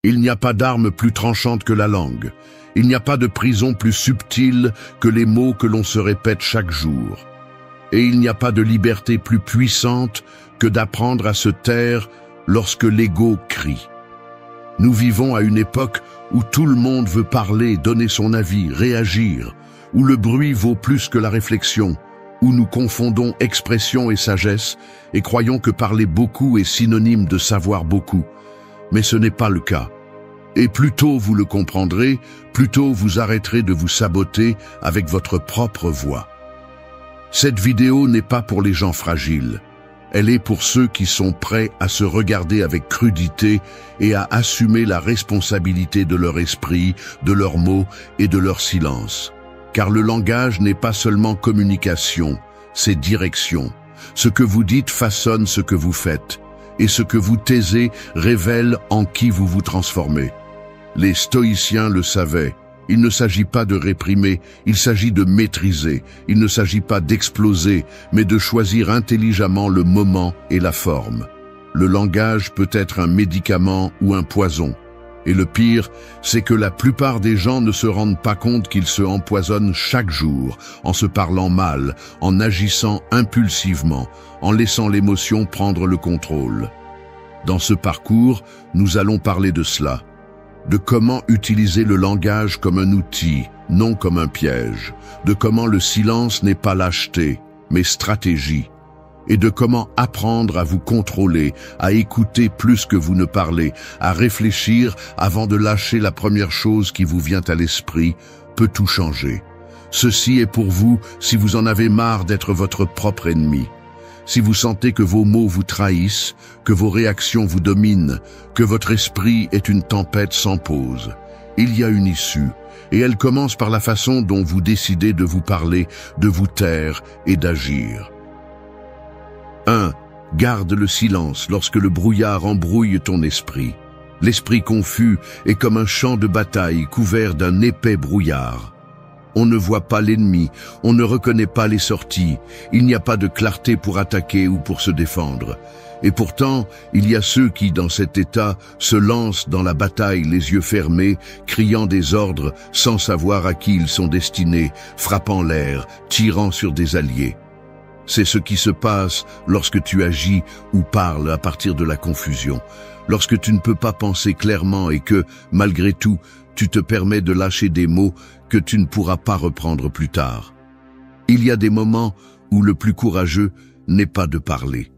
Il n'y a pas d'arme plus tranchante que la langue. Il n'y a pas de prison plus subtile que les mots que l'on se répète chaque jour. Et il n'y a pas de liberté plus puissante que d'apprendre à se taire lorsque l'ego crie. Nous vivons à une époque où tout le monde veut parler, donner son avis, réagir, où le bruit vaut plus que la réflexion, où nous confondons expression et sagesse et croyons que parler beaucoup est synonyme de savoir beaucoup. Mais ce n'est pas le cas. Et plus tôt vous le comprendrez, plus tôt vous arrêterez de vous saboter avec votre propre voix. Cette vidéo n'est pas pour les gens fragiles. Elle est pour ceux qui sont prêts à se regarder avec crudité et à assumer la responsabilité de leur esprit, de leurs mots et de leur silence. Car le langage n'est pas seulement communication, c'est direction. Ce que vous dites façonne ce que vous faites, et ce que vous taisez révèle en qui vous vous transformez. Les stoïciens le savaient. Il ne s'agit pas de réprimer, il s'agit de maîtriser. Il ne s'agit pas d'exploser, mais de choisir intelligemment le moment et la forme. Le langage peut être un médicament ou un poison. Et le pire, c'est que la plupart des gens ne se rendent pas compte qu'ils se empoisonnent chaque jour, en se parlant mal, en agissant impulsivement, en laissant l'émotion prendre le contrôle. Dans ce parcours, nous allons parler de cela. De comment utiliser le langage comme un outil, non comme un piège, de comment le silence n'est pas lâcheté, mais stratégie, et de comment apprendre à vous contrôler, à écouter plus que vous ne parlez, à réfléchir avant de lâcher la première chose qui vous vient à l'esprit, peut tout changer. Ceci est pour vous si vous en avez marre d'être votre propre ennemi. Si vous sentez que vos mots vous trahissent, que vos réactions vous dominent, que votre esprit est une tempête sans pause, il y a une issue, et elle commence par la façon dont vous décidez de vous parler, de vous taire et d'agir. 1. Garde le silence lorsque le brouillard embrouille ton esprit. L'esprit confus est comme un champ de bataille couvert d'un épais brouillard. On ne voit pas l'ennemi, on ne reconnaît pas les sorties, il n'y a pas de clarté pour attaquer ou pour se défendre. Et pourtant, il y a ceux qui, dans cet état, se lancent dans la bataille les yeux fermés, criant des ordres sans savoir à qui ils sont destinés, frappant l'air, tirant sur des alliés. C'est ce qui se passe lorsque tu agis ou parles à partir de la confusion, lorsque tu ne peux pas penser clairement et que, malgré tout, tu te permets de lâcher des mots que tu ne pourras pas reprendre plus tard. Il y a des moments où le plus courageux n'est pas de parler,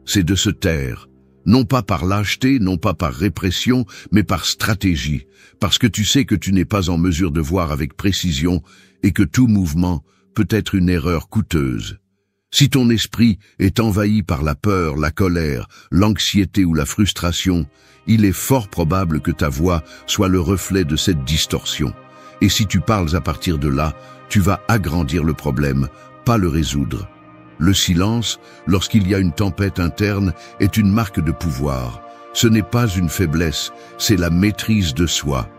c'est de se taire, non pas par lâcheté, non pas par répression, mais par stratégie, parce que tu sais que tu n'es pas en mesure de voir avec précision et que tout mouvement peut être une erreur coûteuse. Si ton esprit est envahi par la peur, la colère, l'anxiété ou la frustration, il est fort probable que ta voix soit le reflet de cette distorsion. Et si tu parles à partir de là, tu vas agrandir le problème, pas le résoudre. Le silence, lorsqu'il y a une tempête interne, est une marque de pouvoir. Ce n'est pas une faiblesse, c'est la maîtrise de soi.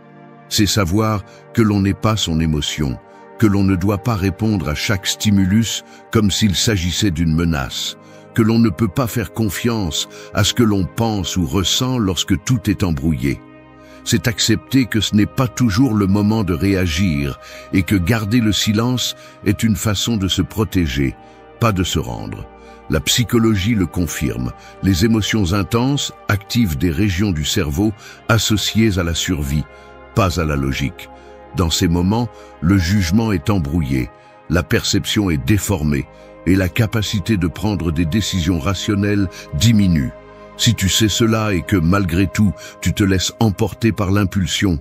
C'est savoir que l'on n'est pas son émotion, que l'on ne doit pas répondre à chaque stimulus comme s'il s'agissait d'une menace, que l'on ne peut pas faire confiance à ce que l'on pense ou ressent lorsque tout est embrouillé. C'est accepter que ce n'est pas toujours le moment de réagir et que garder le silence est une façon de se protéger, pas de se rendre. La psychologie le confirme. Les émotions intenses activent des régions du cerveau associées à la survie, pas à la logique. Dans ces moments, le jugement est embrouillé, la perception est déformée et la capacité de prendre des décisions rationnelles diminue. Si tu sais cela et que, malgré tout, tu te laisses emporter par l'impulsion,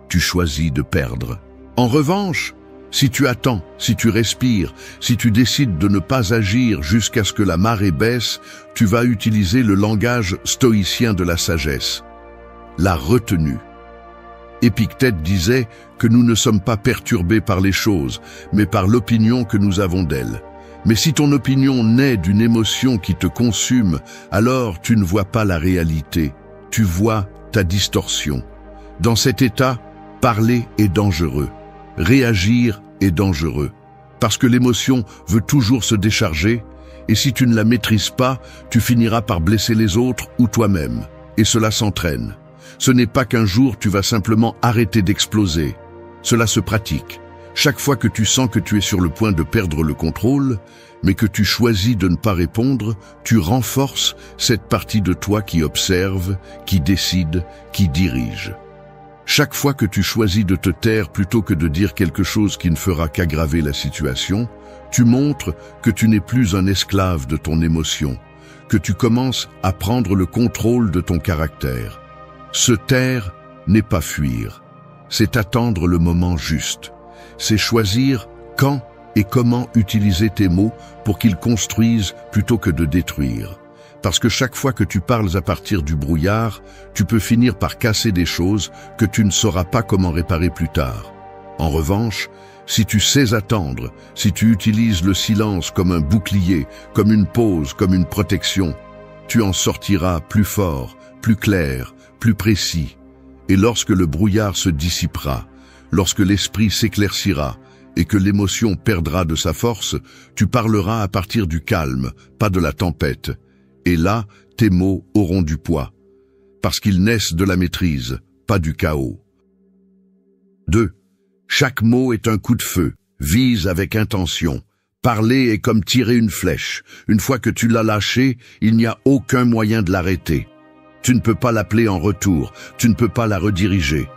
tu choisis de perdre. En revanche, si tu attends, si tu respires, si tu décides de ne pas agir jusqu'à ce que la marée baisse, tu vas utiliser le langage stoïcien de la sagesse, la retenue. Épictète disait que nous ne sommes pas perturbés par les choses, mais par l'opinion que nous avons d'elles. Mais si ton opinion naît d'une émotion qui te consume, alors tu ne vois pas la réalité, tu vois ta distorsion. Dans cet état, parler est dangereux, réagir est dangereux, parce que l'émotion veut toujours se décharger, et si tu ne la maîtrises pas, tu finiras par blesser les autres ou toi-même, et cela s'entraîne. Ce n'est pas qu'un jour tu vas simplement arrêter d'exploser. Cela se pratique. Chaque fois que tu sens que tu es sur le point de perdre le contrôle, mais que tu choisis de ne pas répondre, tu renforces cette partie de toi qui observe, qui décide, qui dirige. Chaque fois que tu choisis de te taire plutôt que de dire quelque chose qui ne fera qu'aggraver la situation, tu montres que tu n'es plus un esclave de ton émotion, que tu commences à prendre le contrôle de ton caractère. Se taire n'est pas fuir, c'est attendre le moment juste. C'est choisir quand et comment utiliser tes mots pour qu'ils construisent plutôt que de détruire. Parce que chaque fois que tu parles à partir du brouillard, tu peux finir par casser des choses que tu ne sauras pas comment réparer plus tard. En revanche, si tu sais attendre, si tu utilises le silence comme un bouclier, comme une pause, comme une protection, tu en sortiras plus fort, plus clair, plus précis. Et lorsque le brouillard se dissipera, lorsque l'esprit s'éclaircira et que l'émotion perdra de sa force, tu parleras à partir du calme, pas de la tempête. Et là, tes mots auront du poids, parce qu'ils naissent de la maîtrise, pas du chaos. 2. Chaque mot est un coup de feu, vise avec intention. Parler est comme tirer une flèche. Une fois que tu l'as lâchée, il n'y a aucun moyen de l'arrêter. Tu ne peux pas l'appeler en retour, tu ne peux pas la rediriger.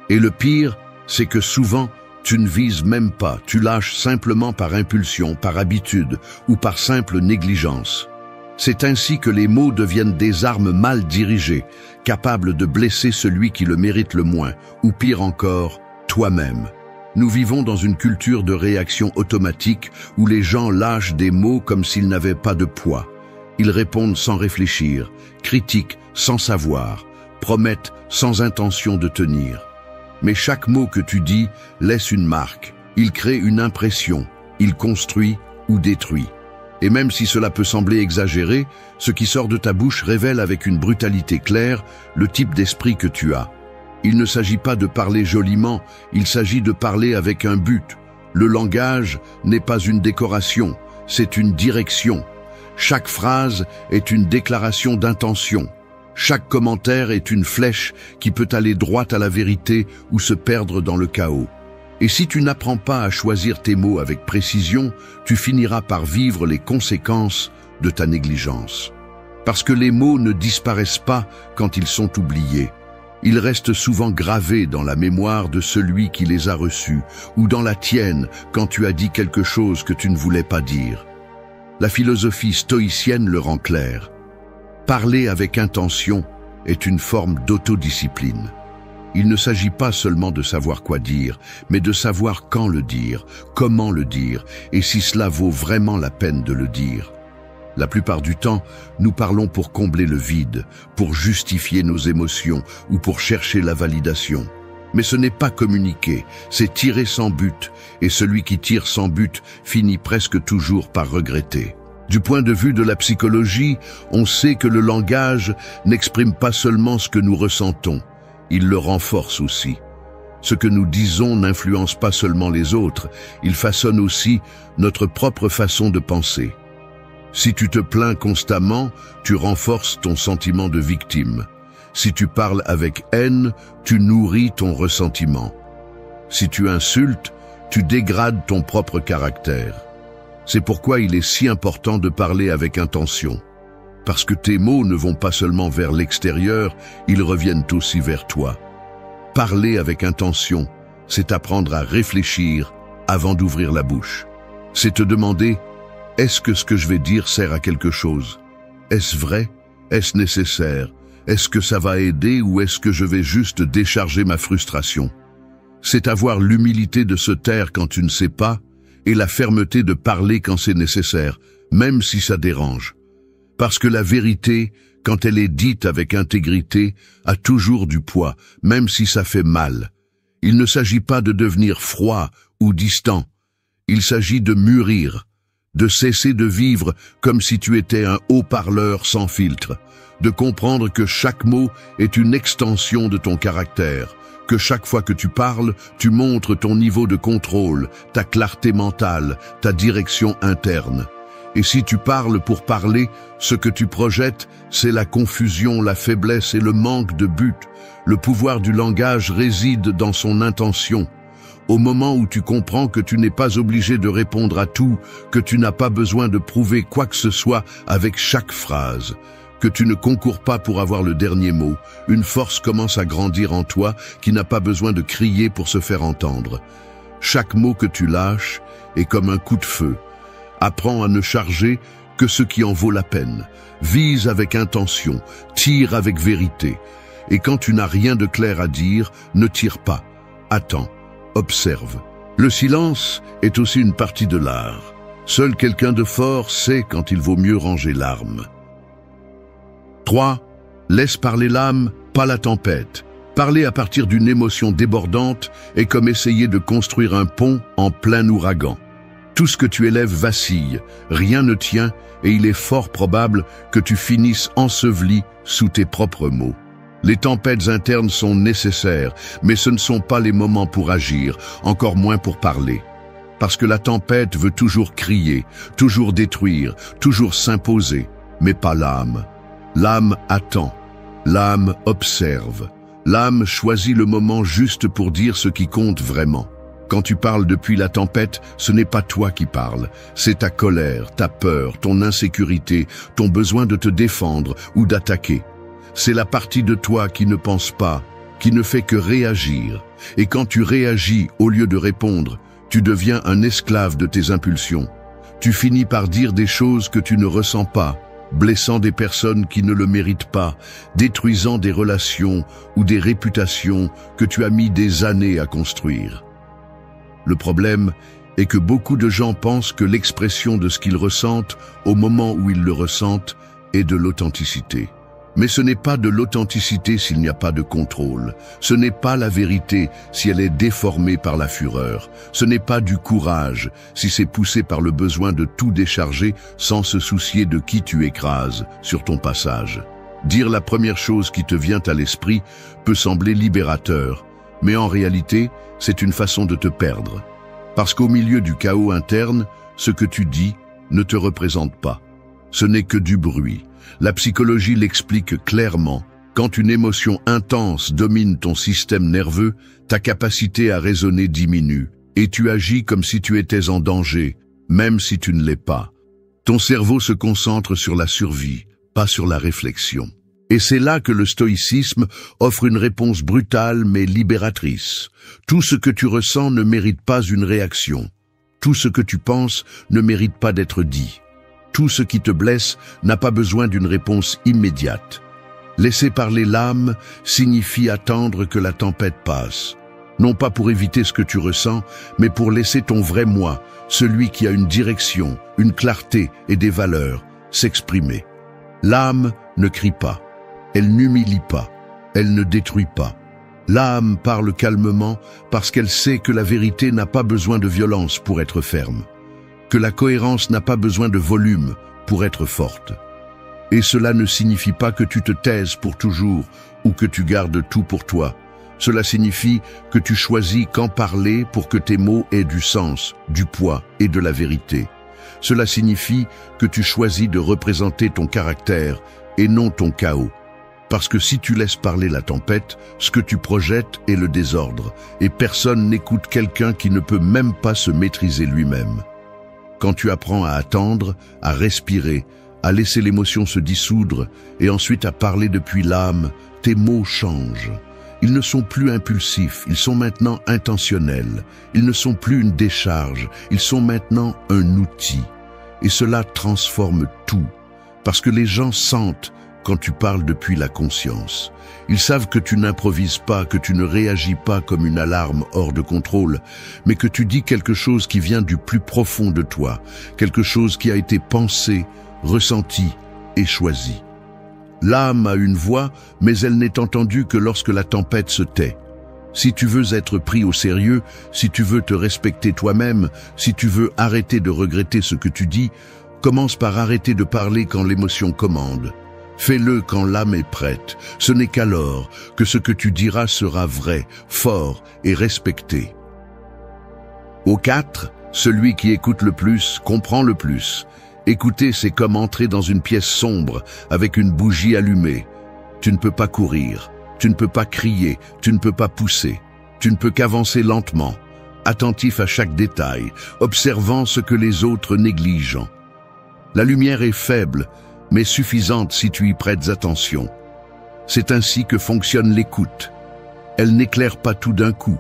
Et le pire, c'est que souvent, tu ne vises même pas, tu lâches simplement par impulsion, par habitude ou par simple négligence. C'est ainsi que les mots deviennent des armes mal dirigées, capables de blesser celui qui le mérite le moins, ou pire encore, toi-même. Nous vivons dans une culture de réaction automatique où les gens lâchent des mots comme s'ils n'avaient pas de poids. Ils répondent sans réfléchir, critiquent sans savoir, promettent sans intention de tenir. Mais chaque mot que tu dis laisse une marque, il crée une impression, il construit ou détruit. Et même si cela peut sembler exagéré, ce qui sort de ta bouche révèle avec une brutalité claire le type d'esprit que tu as. Il ne s'agit pas de parler joliment, il s'agit de parler avec un but. Le langage n'est pas une décoration, c'est une direction. Chaque phrase est une déclaration d'intention. Chaque commentaire est une flèche qui peut aller droit à la vérité ou se perdre dans le chaos. Et si tu n'apprends pas à choisir tes mots avec précision, tu finiras par vivre les conséquences de ta négligence. Parce que les mots ne disparaissent pas quand ils sont oubliés. Ils restent souvent gravés dans la mémoire de celui qui les a reçus, ou dans la tienne quand tu as dit quelque chose que tu ne voulais pas dire. La philosophie stoïcienne le rend clair. Parler avec intention est une forme d'autodiscipline. Il ne s'agit pas seulement de savoir quoi dire, mais de savoir quand le dire, comment le dire, et si cela vaut vraiment la peine de le dire. La plupart du temps, nous parlons pour combler le vide, pour justifier nos émotions ou pour chercher la validation. Mais ce n'est pas communiquer, c'est tirer sans but, et celui qui tire sans but finit presque toujours par regretter. Du point de vue de la psychologie, on sait que le langage n'exprime pas seulement ce que nous ressentons, il le renforce aussi. Ce que nous disons n'influence pas seulement les autres, il façonne aussi notre propre façon de penser. Si tu te plains constamment, tu renforces ton sentiment de victime. Si tu parles avec haine, tu nourris ton ressentiment. Si tu insultes, tu dégrades ton propre caractère. C'est pourquoi il est si important de parler avec intention. Parce que tes mots ne vont pas seulement vers l'extérieur, ils reviennent aussi vers toi. Parler avec intention, c'est apprendre à réfléchir avant d'ouvrir la bouche. C'est te demander, est-ce que ce que je vais dire sert à quelque chose? Est-ce vrai? Est-ce nécessaire? Est-ce que ça va aider ou est-ce que je vais juste décharger ma frustration? C'est avoir l'humilité de se taire quand tu ne sais pas et la fermeté de parler quand c'est nécessaire, même si ça dérange. Parce que la vérité, quand elle est dite avec intégrité, a toujours du poids, même si ça fait mal. Il ne s'agit pas de devenir froid ou distant. Il s'agit de mûrir, de cesser de vivre comme si tu étais un haut-parleur sans filtre, de comprendre que chaque mot est une extension de ton caractère, que chaque fois que tu parles, tu montres ton niveau de contrôle, ta clarté mentale, ta direction interne. Et si tu parles pour parler, ce que tu projettes, c'est la confusion, la faiblesse et le manque de but. Le pouvoir du langage réside dans son intention. Au moment où tu comprends que tu n'es pas obligé de répondre à tout, que tu n'as pas besoin de prouver quoi que ce soit avec chaque phrase, que tu ne concours pas pour avoir le dernier mot, une force commence à grandir en toi qui n'a pas besoin de crier pour se faire entendre. Chaque mot que tu lâches est comme un coup de feu. Apprends à ne charger que ce qui en vaut la peine. Vise avec intention, tire avec vérité. Et quand tu n'as rien de clair à dire, ne tire pas. Attends, observe. Le silence est aussi une partie de l'art. Seul quelqu'un de fort sait quand il vaut mieux ranger l'arme. 3. Laisse parler l'âme, pas la tempête. Parler à partir d'une émotion débordante est comme essayer de construire un pont en plein ouragan. Tout ce que tu élèves vacille, rien ne tient et il est fort probable que tu finisses enseveli sous tes propres mots. Les tempêtes internes sont nécessaires, mais ce ne sont pas les moments pour agir, encore moins pour parler. Parce que la tempête veut toujours crier, toujours détruire, toujours s'imposer, mais pas l'âme. L'âme attend, l'âme observe, l'âme choisit le moment juste pour dire ce qui compte vraiment. Quand tu parles depuis la tempête, ce n'est pas toi qui parles, c'est ta colère, ta peur, ton insécurité, ton besoin de te défendre ou d'attaquer. C'est la partie de toi qui ne pense pas, qui ne fait que réagir. Et quand tu réagis au lieu de répondre, tu deviens un esclave de tes impulsions. Tu finis par dire des choses que tu ne ressens pas, blessant des personnes qui ne le méritent pas, détruisant des relations ou des réputations que tu as mis des années à construire. Le problème est que beaucoup de gens pensent que l'expression de ce qu'ils ressentent au moment où ils le ressentent est de l'authenticité. Mais ce n'est pas de l'authenticité s'il n'y a pas de contrôle. Ce n'est pas la vérité si elle est déformée par la fureur. Ce n'est pas du courage si c'est poussé par le besoin de tout décharger sans se soucier de qui tu écrases sur ton passage. Dire la première chose qui te vient à l'esprit peut sembler libérateur, mais en réalité, c'est une façon de te perdre. Parce qu'au milieu du chaos interne, ce que tu dis ne te représente pas. Ce n'est que du bruit. La psychologie l'explique clairement. Quand une émotion intense domine ton système nerveux, ta capacité à raisonner diminue et tu agis comme si tu étais en danger, même si tu ne l'es pas. Ton cerveau se concentre sur la survie, pas sur la réflexion. Et c'est là que le stoïcisme offre une réponse brutale mais libératrice. Tout ce que tu ressens ne mérite pas une réaction. Tout ce que tu penses ne mérite pas d'être dit. Tout ce qui te blesse n'a pas besoin d'une réponse immédiate. Laisser parler l'âme signifie attendre que la tempête passe. Non pas pour éviter ce que tu ressens, mais pour laisser ton vrai moi, celui qui a une direction, une clarté et des valeurs, s'exprimer. L'âme ne crie pas, elle n'humilie pas, elle ne détruit pas. L'âme parle calmement parce qu'elle sait que la vérité n'a pas besoin de violence pour être ferme, que la cohérence n'a pas besoin de volume pour être forte. Et cela ne signifie pas que tu te taises pour toujours ou que tu gardes tout pour toi. Cela signifie que tu choisis quand parler pour que tes mots aient du sens, du poids et de la vérité. Cela signifie que tu choisis de représenter ton caractère et non ton chaos. Parce que si tu laisses parler la tempête, ce que tu projettes est le désordre, et personne n'écoute quelqu'un qui ne peut même pas se maîtriser lui-même. Quand tu apprends à attendre, à respirer, à laisser l'émotion se dissoudre et ensuite à parler depuis l'âme, tes mots changent. Ils ne sont plus impulsifs, ils sont maintenant intentionnels. Ils ne sont plus une décharge, ils sont maintenant un outil. Et cela transforme tout, parce que les gens sentent quand tu parles depuis la conscience. Ils savent que tu n'improvises pas, que tu ne réagis pas comme une alarme hors de contrôle, mais que tu dis quelque chose qui vient du plus profond de toi, quelque chose qui a été pensé, ressenti et choisi. L'âme a une voix, mais elle n'est entendue que lorsque la tempête se tait. Si tu veux être pris au sérieux, si tu veux te respecter toi-même, si tu veux arrêter de regretter ce que tu dis, commence par arrêter de parler quand l'émotion commande. Fais-le quand l'âme est prête. Ce n'est qu'alors que ce que tu diras sera vrai, fort et respecté. Au 4, celui qui écoute le plus comprend le plus. Écouter, c'est comme entrer dans une pièce sombre avec une bougie allumée. Tu ne peux pas courir, tu ne peux pas crier, tu ne peux pas pousser. Tu ne peux qu'avancer lentement, attentif à chaque détail, observant ce que les autres négligent. La lumière est faible, mais suffisante si tu y prêtes attention. C'est ainsi que fonctionne l'écoute. Elle n'éclaire pas tout d'un coup,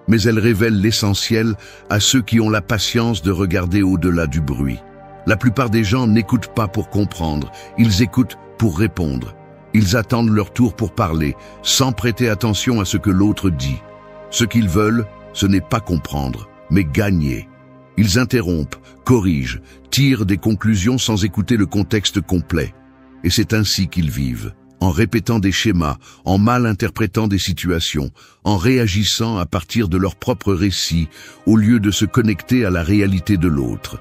mais elle révèle l'essentiel à ceux qui ont la patience de regarder au-delà du bruit. La plupart des gens n'écoutent pas pour comprendre, ils écoutent pour répondre. Ils attendent leur tour pour parler, sans prêter attention à ce que l'autre dit. Ce qu'ils veulent, ce n'est pas comprendre, mais gagner. Ils interrompent, corrigent, tirent des conclusions sans écouter le contexte complet. Et c'est ainsi qu'ils vivent, en répétant des schémas, en mal interprétant des situations, en réagissant à partir de leur propre récit, au lieu de se connecter à la réalité de l'autre.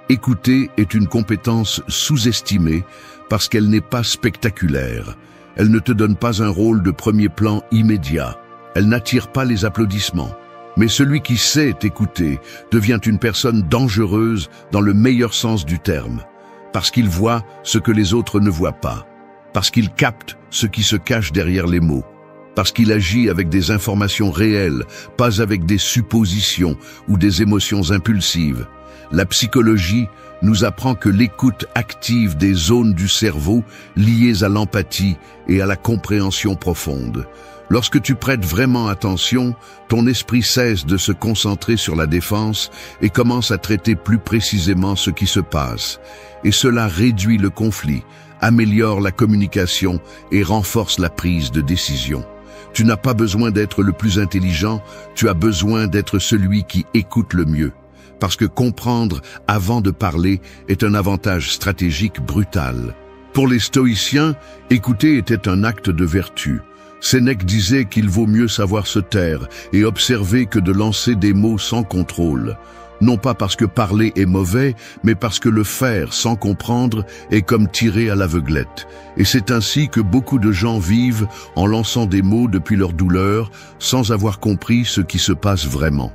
Écouter est une compétence sous-estimée parce qu'elle n'est pas spectaculaire. Elle ne te donne pas un rôle de premier plan immédiat. Elle n'attire pas les applaudissements. Mais celui qui sait écouter devient une personne dangereuse dans le meilleur sens du terme, parce qu'il voit ce que les autres ne voient pas, parce qu'il capte ce qui se cache derrière les mots, parce qu'il agit avec des informations réelles, pas avec des suppositions ou des émotions impulsives. La psychologie nous apprend que l'écoute active des zones du cerveau liées à l'empathie et à la compréhension profonde. Lorsque tu prêtes vraiment attention, ton esprit cesse de se concentrer sur la défense et commence à traiter plus précisément ce qui se passe. Et cela réduit le conflit, améliore la communication et renforce la prise de décision. Tu n'as pas besoin d'être le plus intelligent, tu as besoin d'être celui qui écoute le mieux. Parce que comprendre avant de parler est un avantage stratégique brutal. Pour les stoïciens, écouter était un acte de vertu. Sénèque disait qu'il vaut mieux savoir se taire et observer que de lancer des mots sans contrôle. Non pas parce que parler est mauvais, mais parce que le faire sans comprendre est comme tirer à l'aveuglette. Et c'est ainsi que beaucoup de gens vivent en lançant des mots depuis leur douleur, sans avoir compris ce qui se passe vraiment.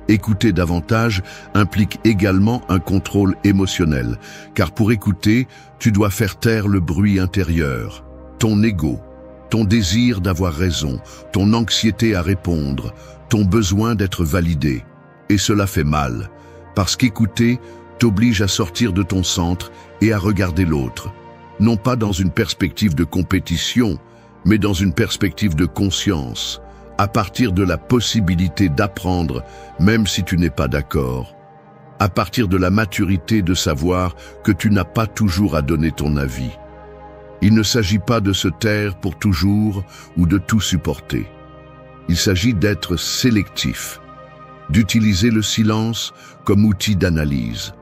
Écouter davantage implique également un contrôle émotionnel, car pour écouter, tu dois faire taire le bruit intérieur, ton ego, ton désir d'avoir raison, ton anxiété à répondre, ton besoin d'être validé. Et cela fait mal, parce qu'écouter t'oblige à sortir de ton centre et à regarder l'autre, non pas dans une perspective de compétition, mais dans une perspective de conscience, à partir de la possibilité d'apprendre, même si tu n'es pas d'accord, à partir de la maturité de savoir que tu n'as pas toujours à donner ton avis. Il ne s'agit pas de se taire pour toujours ou de tout supporter. Il s'agit d'être sélectif, d'utiliser le silence comme outil d'analyse,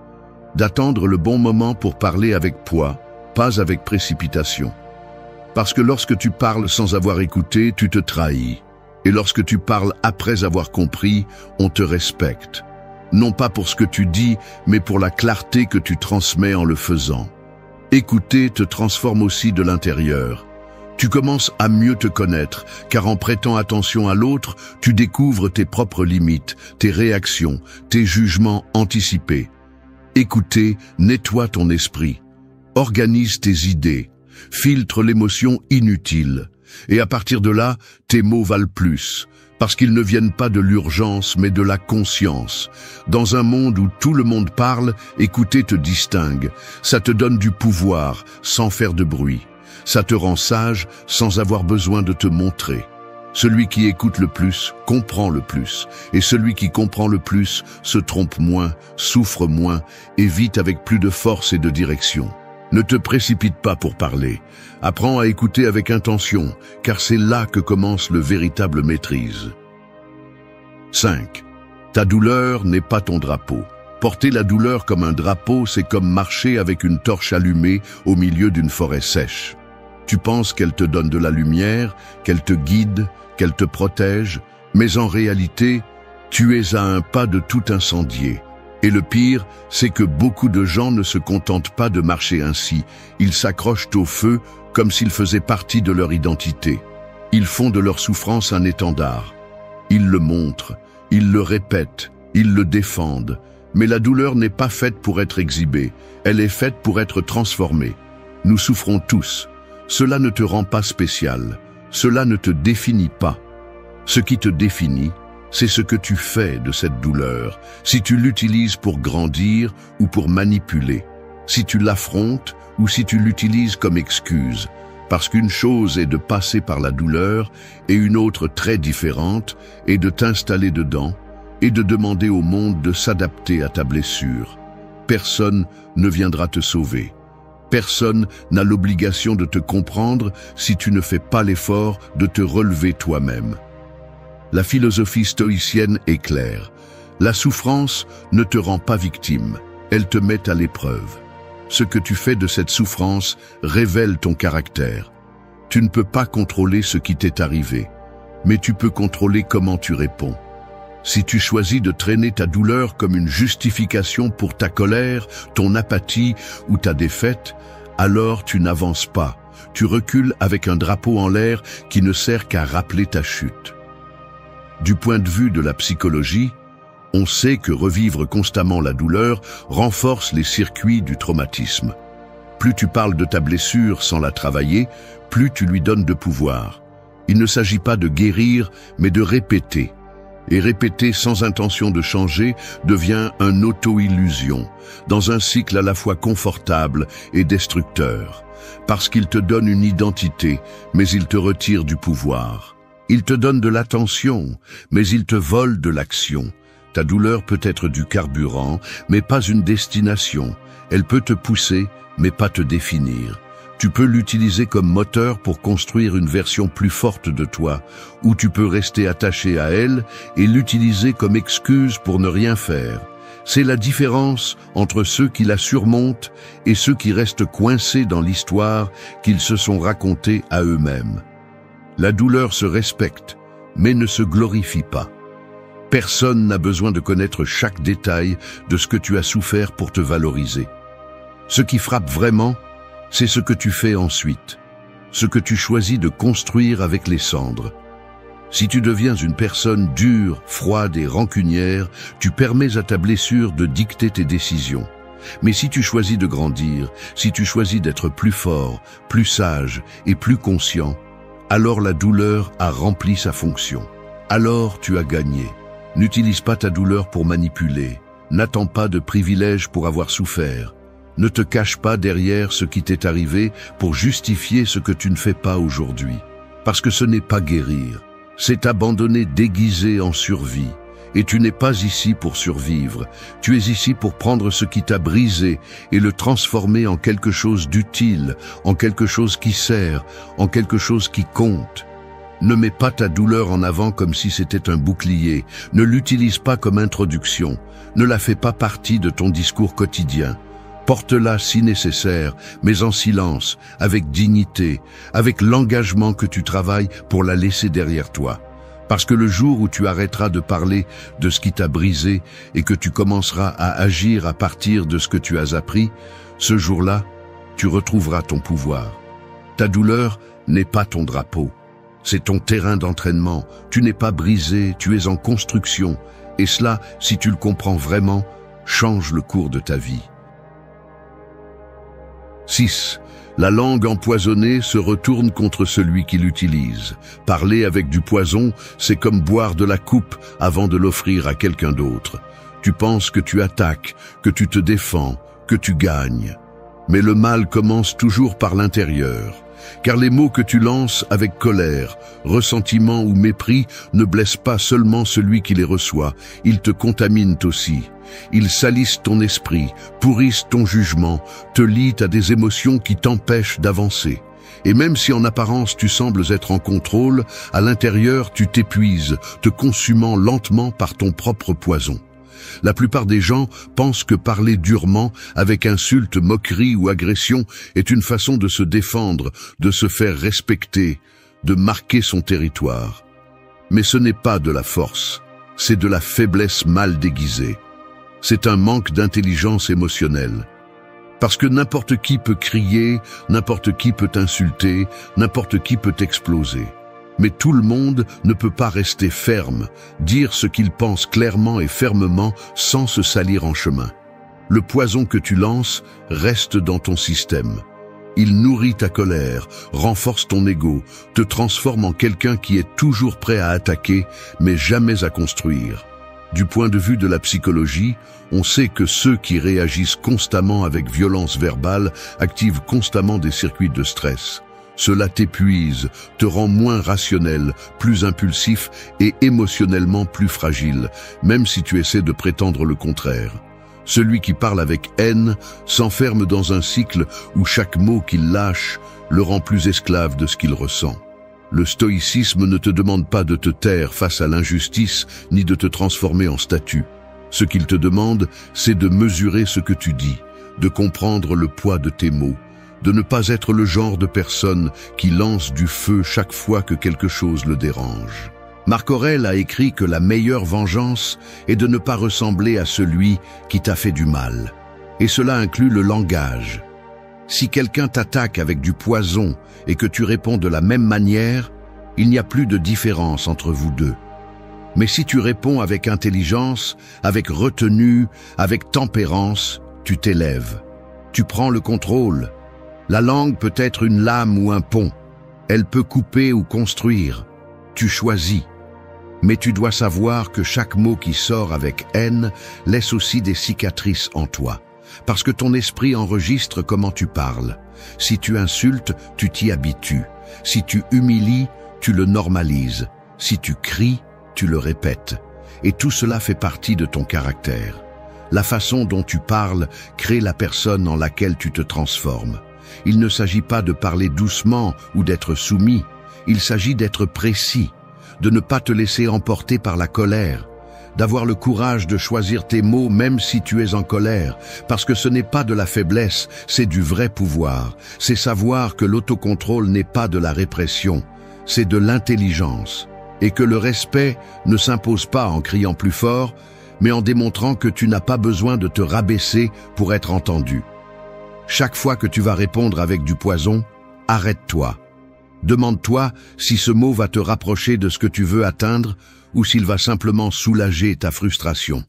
d'attendre le bon moment pour parler avec poids, pas avec précipitation. Parce que lorsque tu parles sans avoir écouté, tu te trahis. Et lorsque tu parles après avoir compris, on te respecte. Non pas pour ce que tu dis, mais pour la clarté que tu transmets en le faisant. Écouter te transforme aussi de l'intérieur. Tu commences à mieux te connaître, car en prêtant attention à l'autre, tu découvres tes propres limites, tes réactions, tes jugements anticipés. Écouter nettoie ton esprit, organise tes idées, filtre l'émotion inutile. Et à partir de là, tes mots valent plus, parce qu'ils ne viennent pas de l'urgence, mais de la conscience. Dans un monde où tout le monde parle, écouter te distingue. Ça te donne du pouvoir, sans faire de bruit. Ça te rend sage, sans avoir besoin de te montrer. Celui qui écoute le plus, comprend le plus. Et celui qui comprend le plus, se trompe moins, souffre moins, et vit avec plus de force et de direction. Ne te précipite pas pour parler. Apprends à écouter avec intention, car c'est là que commence le véritable maîtrise. 5. Ta douleur n'est pas ton drapeau. Porter la douleur comme un drapeau, c'est comme marcher avec une torche allumée au milieu d'une forêt sèche. Tu penses qu'elle te donne de la lumière, qu'elle te guide, qu'elle te protège, mais en réalité, tu es à un pas de tout incendier. Et le pire, c'est que beaucoup de gens ne se contentent pas de marcher ainsi. Ils s'accrochent au feu comme s'il faisait partie de leur identité. Ils font de leur souffrance un étendard. Ils le montrent, ils le répètent, ils le défendent. Mais la douleur n'est pas faite pour être exhibée, elle est faite pour être transformée. Nous souffrons tous. Cela ne te rend pas spécial, cela ne te définit pas. Ce qui te définit, c'est ce que tu fais de cette douleur, si tu l'utilises pour grandir ou pour manipuler, si tu l'affrontes ou si tu l'utilises comme excuse. Parce qu'une chose est de passer par la douleur et une autre très différente est de t'installer dedans et de demander au monde de s'adapter à ta blessure. Personne ne viendra te sauver. Personne n'a l'obligation de te comprendre si tu ne fais pas l'effort de te relever toi-même. La philosophie stoïcienne est claire. La souffrance ne te rend pas victime, elle te met à l'épreuve. Ce que tu fais de cette souffrance révèle ton caractère. Tu ne peux pas contrôler ce qui t'est arrivé, mais tu peux contrôler comment tu réponds. Si tu choisis de traîner ta douleur comme une justification pour ta colère, ton apathie ou ta défaite, alors tu n'avances pas. Tu recules avec un drapeau en l'air qui ne sert qu'à rappeler ta chute. Du point de vue de la psychologie, on sait que revivre constamment la douleur renforce les circuits du traumatisme. Plus tu parles de ta blessure sans la travailler, plus tu lui donnes de pouvoir. Il ne s'agit pas de guérir, mais de répéter. Et répéter sans intention de changer devient une auto-illusion, dans un cycle à la fois confortable et destructeur. Parce qu'il te donne une identité, mais il te retire du pouvoir. Il te donne de l'attention, mais il te vole de l'action. Ta douleur peut être du carburant, mais pas une destination. Elle peut te pousser, mais pas te définir. Tu peux l'utiliser comme moteur pour construire une version plus forte de toi, ou tu peux rester attaché à elle et l'utiliser comme excuse pour ne rien faire. C'est la différence entre ceux qui la surmontent et ceux qui restent coincés dans l'histoire qu'ils se sont racontée à eux-mêmes. La douleur se respecte, mais ne se glorifie pas. Personne n'a besoin de connaître chaque détail de ce que tu as souffert pour te valoriser. Ce qui frappe vraiment, c'est ce que tu fais ensuite, ce que tu choisis de construire avec les cendres. Si tu deviens une personne dure, froide et rancunière, tu permets à ta blessure de dicter tes décisions. Mais si tu choisis de grandir, si tu choisis d'être plus fort, plus sage et plus conscient, alors la douleur a rempli sa fonction. Alors tu as gagné. N'utilise pas ta douleur pour manipuler. N'attends pas de privilèges pour avoir souffert. Ne te cache pas derrière ce qui t'est arrivé pour justifier ce que tu ne fais pas aujourd'hui. Parce que ce n'est pas guérir, c'est abandonner déguisé en survie. Et tu n'es pas ici pour survivre, tu es ici pour prendre ce qui t'a brisé et le transformer en quelque chose d'utile, en quelque chose qui sert, en quelque chose qui compte. Ne mets pas ta douleur en avant comme si c'était un bouclier, ne l'utilise pas comme introduction, ne la fais pas partie de ton discours quotidien. Porte-la si nécessaire, mais en silence, avec dignité, avec l'engagement que tu travailles pour la laisser derrière toi. Parce que le jour où tu arrêteras de parler de ce qui t'a brisé et que tu commenceras à agir à partir de ce que tu as appris, ce jour-là, tu retrouveras ton pouvoir. Ta douleur n'est pas ton drapeau, c'est ton terrain d'entraînement. Tu n'es pas brisé, tu es en construction. Et cela, si tu le comprends vraiment, change le cours de ta vie. 6. La langue empoisonnée se retourne contre celui qui l'utilise. Parler avec du poison, c'est comme boire de la coupe avant de l'offrir à quelqu'un d'autre. Tu penses que tu attaques, que tu te défends, que tu gagnes. Mais le mal commence toujours par l'intérieur. Car les mots que tu lances avec colère, ressentiment ou mépris ne blessent pas seulement celui qui les reçoit, ils te contaminent aussi. Ils salissent ton esprit, pourrissent ton jugement, te lient à des émotions qui t'empêchent d'avancer. Et même si en apparence tu sembles être en contrôle, à l'intérieur tu t'épuises, te consumant lentement par ton propre poison. La plupart des gens pensent que parler durement, avec insultes, moqueries ou agressions, est une façon de se défendre, de se faire respecter, de marquer son territoire. Mais ce n'est pas de la force, c'est de la faiblesse mal déguisée. C'est un manque d'intelligence émotionnelle. Parce que n'importe qui peut crier, n'importe qui peut t'insulter, n'importe qui peut t'exploser. Mais tout le monde ne peut pas rester ferme, dire ce qu'il pense clairement et fermement sans se salir en chemin. Le poison que tu lances reste dans ton système. Il nourrit ta colère, renforce ton ego, te transforme en quelqu'un qui est toujours prêt à attaquer, mais jamais à construire. Du point de vue de la psychologie, on sait que ceux qui réagissent constamment avec violence verbale activent constamment des circuits de stress. Cela t'épuise, te rend moins rationnel, plus impulsif et émotionnellement plus fragile, même si tu essaies de prétendre le contraire. Celui qui parle avec haine s'enferme dans un cycle où chaque mot qu'il lâche le rend plus esclave de ce qu'il ressent. Le stoïcisme ne te demande pas de te taire face à l'injustice ni de te transformer en statue. Ce qu'il te demande, c'est de mesurer ce que tu dis, de comprendre le poids de tes mots, de ne pas être le genre de personne qui lance du feu chaque fois que quelque chose le dérange. Marc Aurèle a écrit que la meilleure vengeance est de ne pas ressembler à celui qui t'a fait du mal. Et cela inclut le langage. Si quelqu'un t'attaque avec du poison et que tu réponds de la même manière, il n'y a plus de différence entre vous deux. Mais si tu réponds avec intelligence, avec retenue, avec tempérance, tu t'élèves. Tu prends le contrôle. La langue peut être une lame ou un pont. Elle peut couper ou construire. Tu choisis. Mais tu dois savoir que chaque mot qui sort avec haine laisse aussi des cicatrices en toi. Parce que ton esprit enregistre comment tu parles. Si tu insultes, tu t'y habitues. Si tu humilies, tu le normalises. Si tu cries, tu le répètes. Et tout cela fait partie de ton caractère. La façon dont tu parles crée la personne en laquelle tu te transformes. Il ne s'agit pas de parler doucement ou d'être soumis. Il s'agit d'être précis, de ne pas te laisser emporter par la colère, d'avoir le courage de choisir tes mots même si tu es en colère, parce que ce n'est pas de la faiblesse, c'est du vrai pouvoir. C'est savoir que l'autocontrôle n'est pas de la répression, c'est de l'intelligence, et que le respect ne s'impose pas en criant plus fort, mais en démontrant que tu n'as pas besoin de te rabaisser pour être entendu. Chaque fois que tu vas répondre avec du poison, arrête-toi. Demande-toi si ce mot va te rapprocher de ce que tu veux atteindre ou s'il va simplement soulager ta frustration.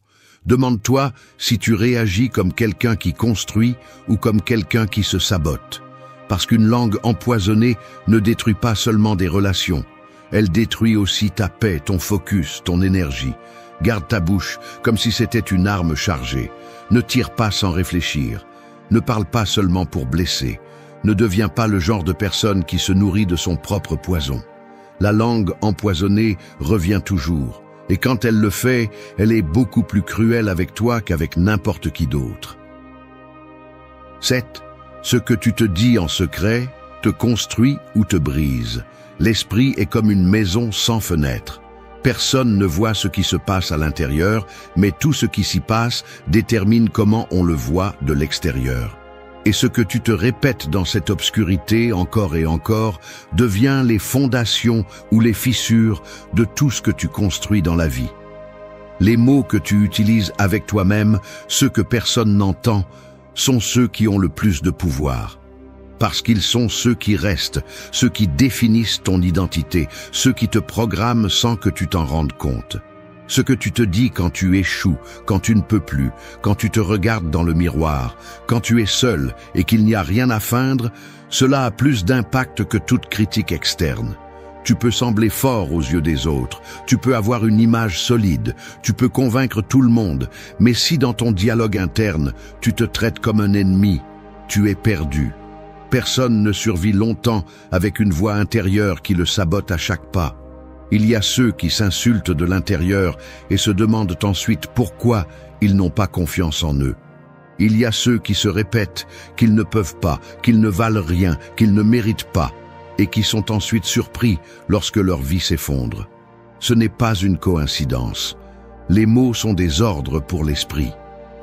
Demande-toi si tu réagis comme quelqu'un qui construit ou comme quelqu'un qui se sabote. Parce qu'une langue empoisonnée ne détruit pas seulement des relations, elle détruit aussi ta paix, ton focus, ton énergie. Garde ta bouche comme si c'était une arme chargée. Ne tire pas sans réfléchir. Ne parle pas seulement pour blesser. Ne deviens pas le genre de personne qui se nourrit de son propre poison. La langue empoisonnée revient toujours, et quand elle le fait, elle est beaucoup plus cruelle avec toi qu'avec n'importe qui d'autre. 7. Ce que tu te dis en secret te construit ou te brise. L'esprit est comme une maison sans fenêtre. Personne ne voit ce qui se passe à l'intérieur, mais tout ce qui s'y passe détermine comment on le voit de l'extérieur. Et ce que tu te répètes dans cette obscurité encore et encore devient les fondations ou les fissures de tout ce que tu construis dans la vie. Les mots que tu utilises avec toi-même, ceux que personne n'entend, sont ceux qui ont le plus de pouvoir. Parce qu'ils sont ceux qui restent, ceux qui définissent ton identité, ceux qui te programment sans que tu t'en rendes compte. Ce que tu te dis quand tu échoues, quand tu ne peux plus, quand tu te regardes dans le miroir, quand tu es seul et qu'il n'y a rien à feindre, cela a plus d'impact que toute critique externe. Tu peux sembler fort aux yeux des autres, tu peux avoir une image solide, tu peux convaincre tout le monde, mais si dans ton dialogue interne, tu te traites comme un ennemi, tu es perdu. Personne ne survit longtemps avec une voix intérieure qui le sabote à chaque pas. Il y a ceux qui s'insultent de l'intérieur et se demandent ensuite pourquoi ils n'ont pas confiance en eux. Il y a ceux qui se répètent qu'ils ne peuvent pas, qu'ils ne valent rien, qu'ils ne méritent pas, et qui sont ensuite surpris lorsque leur vie s'effondre. Ce n'est pas une coïncidence. Les mots sont des ordres pour l'esprit.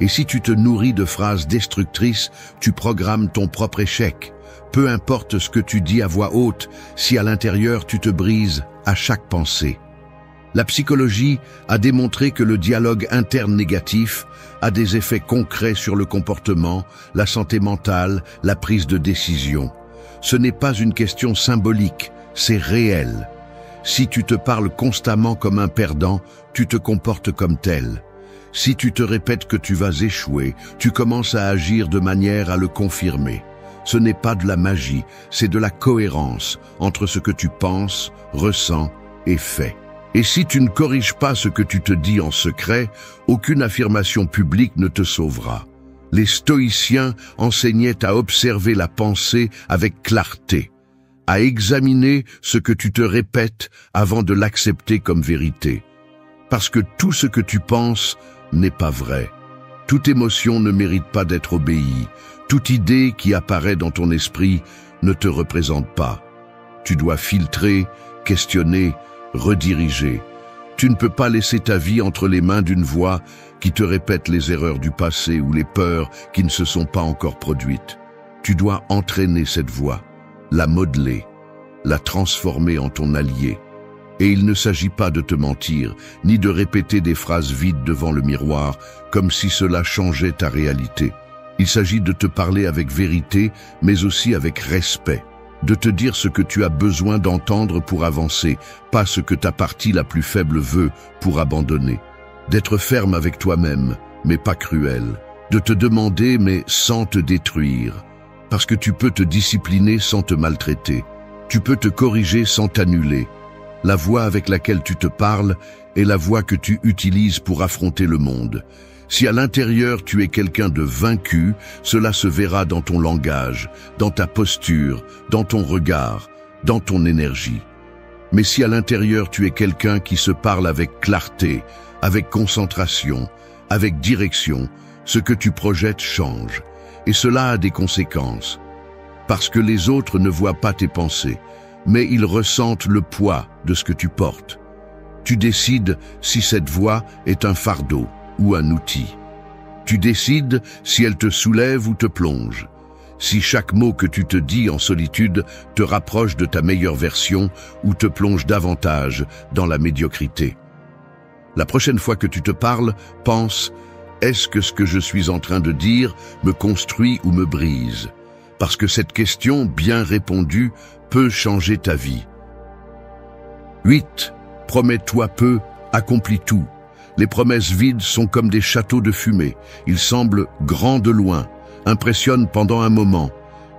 Et si tu te nourris de phrases destructrices, tu programmes ton propre échec. Peu importe ce que tu dis à voix haute, si à l'intérieur tu te brises à chaque pensée. La psychologie a démontré que le dialogue interne négatif a des effets concrets sur le comportement, la santé mentale, la prise de décision. Ce n'est pas une question symbolique, c'est réel. Si tu te parles constamment comme un perdant, tu te comportes comme tel. Si tu te répètes que tu vas échouer, tu commences à agir de manière à le confirmer. Ce n'est pas de la magie, c'est de la cohérence entre ce que tu penses, ressens et fais. Et si tu ne corriges pas ce que tu te dis en secret, aucune affirmation publique ne te sauvera. Les stoïciens enseignaient à observer la pensée avec clarté, à examiner ce que tu te répètes avant de l'accepter comme vérité. Parce que tout ce que tu penses n'est pas vrai. Toute émotion ne mérite pas d'être obéie. Toute idée qui apparaît dans ton esprit ne te représente pas. Tu dois filtrer, questionner, rediriger. Tu ne peux pas laisser ta vie entre les mains d'une voix qui te répète les erreurs du passé ou les peurs qui ne se sont pas encore produites. Tu dois entraîner cette voix, la modeler, la transformer en ton allié. Et il ne s'agit pas de te mentir, ni de répéter des phrases vides devant le miroir, comme si cela changeait ta réalité. Il s'agit de te parler avec vérité, mais aussi avec respect. De te dire ce que tu as besoin d'entendre pour avancer, pas ce que ta partie la plus faible veut pour abandonner. D'être ferme avec toi-même, mais pas cruel. De te demander, mais sans te détruire. Parce que tu peux te discipliner sans te maltraiter. Tu peux te corriger sans t'annuler. La voix avec laquelle tu te parles est la voix que tu utilises pour affronter le monde. Si à l'intérieur tu es quelqu'un de vaincu, cela se verra dans ton langage, dans ta posture, dans ton regard, dans ton énergie. Mais si à l'intérieur tu es quelqu'un qui se parle avec clarté, avec concentration, avec direction, ce que tu projettes change. Et cela a des conséquences. Parce que les autres ne voient pas tes pensées, mais ils ressentent le poids de ce que tu portes. Tu décides si cette voix est un fardeau ou un outil. Tu décides si elle te soulève ou te plonge. Si chaque mot que tu te dis en solitude te rapproche de ta meilleure version ou te plonge davantage dans la médiocrité. La prochaine fois que tu te parles, pense « Est-ce que ce que je suis en train de dire me construit ou me brise ?» Parce que cette question bien répondue peut changer ta vie. 8. Promets-toi peu, accomplis tout. Les promesses vides sont comme des châteaux de fumée. Ils semblent grands de loin, impressionnent pendant un moment,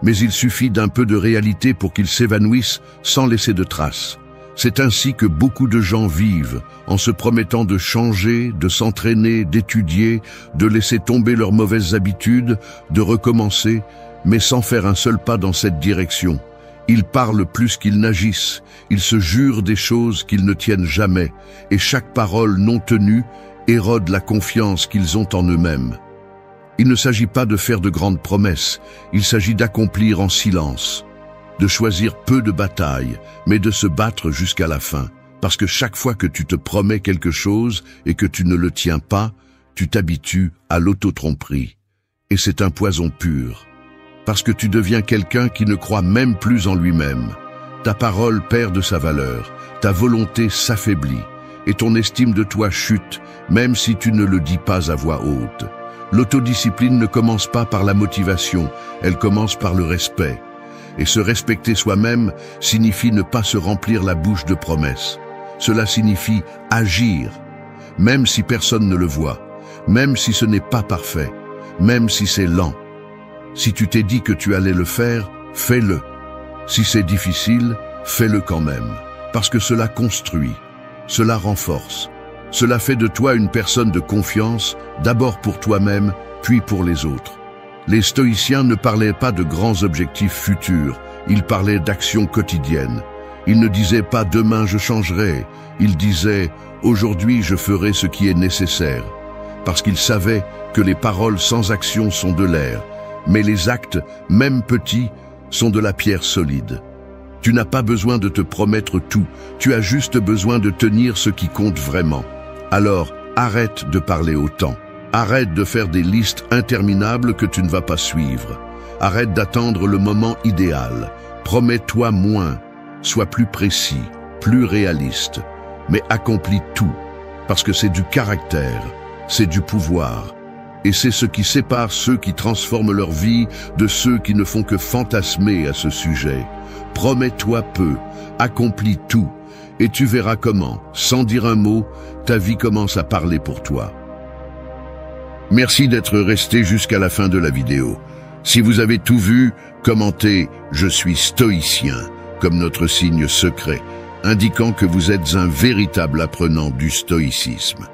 mais il suffit d'un peu de réalité pour qu'ils s'évanouissent sans laisser de traces. C'est ainsi que beaucoup de gens vivent, en se promettant de changer, de s'entraîner, d'étudier, de laisser tomber leurs mauvaises habitudes, de recommencer, mais sans faire un seul pas dans cette direction. Ils parlent plus qu'ils n'agissent, ils se jurent des choses qu'ils ne tiennent jamais, et chaque parole non tenue érode la confiance qu'ils ont en eux-mêmes. Il ne s'agit pas de faire de grandes promesses, il s'agit d'accomplir en silence, de choisir peu de batailles, mais de se battre jusqu'à la fin. Parce que chaque fois que tu te promets quelque chose et que tu ne le tiens pas, tu t'habitues à l'auto-tromperie. Et c'est un poison pur. Parce que tu deviens quelqu'un qui ne croit même plus en lui-même. Ta parole perd de sa valeur, ta volonté s'affaiblit, et ton estime de toi chute, même si tu ne le dis pas à voix haute. L'autodiscipline ne commence pas par la motivation, elle commence par le respect. Et se respecter soi-même signifie ne pas se remplir la bouche de promesses. Cela signifie agir, même si personne ne le voit, même si ce n'est pas parfait, même si c'est lent. Si tu t'es dit que tu allais le faire, fais-le. Si c'est difficile, fais-le quand même. Parce que cela construit, cela renforce. Cela fait de toi une personne de confiance, d'abord pour toi-même, puis pour les autres. Les stoïciens ne parlaient pas de grands objectifs futurs, ils parlaient d'actions quotidiennes. Ils ne disaient pas « demain je changerai », ils disaient « aujourd'hui je ferai ce qui est nécessaire », parce qu'ils savaient que les paroles sans action sont de l'air, mais les actes, même petits, sont de la pierre solide. Tu n'as pas besoin de te promettre tout, tu as juste besoin de tenir ce qui compte vraiment. Alors, arrête de parler autant. Arrête de faire des listes interminables que tu ne vas pas suivre. Arrête d'attendre le moment idéal. Promets-toi moins. Sois plus précis, plus réaliste. Mais accomplis tout, parce que c'est du caractère, c'est du pouvoir. Et c'est ce qui sépare ceux qui transforment leur vie de ceux qui ne font que fantasmer à ce sujet. Promets-toi peu, accomplis tout, et tu verras comment, sans dire un mot, ta vie commence à parler pour toi. Merci d'être resté jusqu'à la fin de la vidéo. Si vous avez tout vu, commentez « Je suis stoïcien » comme notre signe secret, indiquant que vous êtes un véritable apprenant du stoïcisme.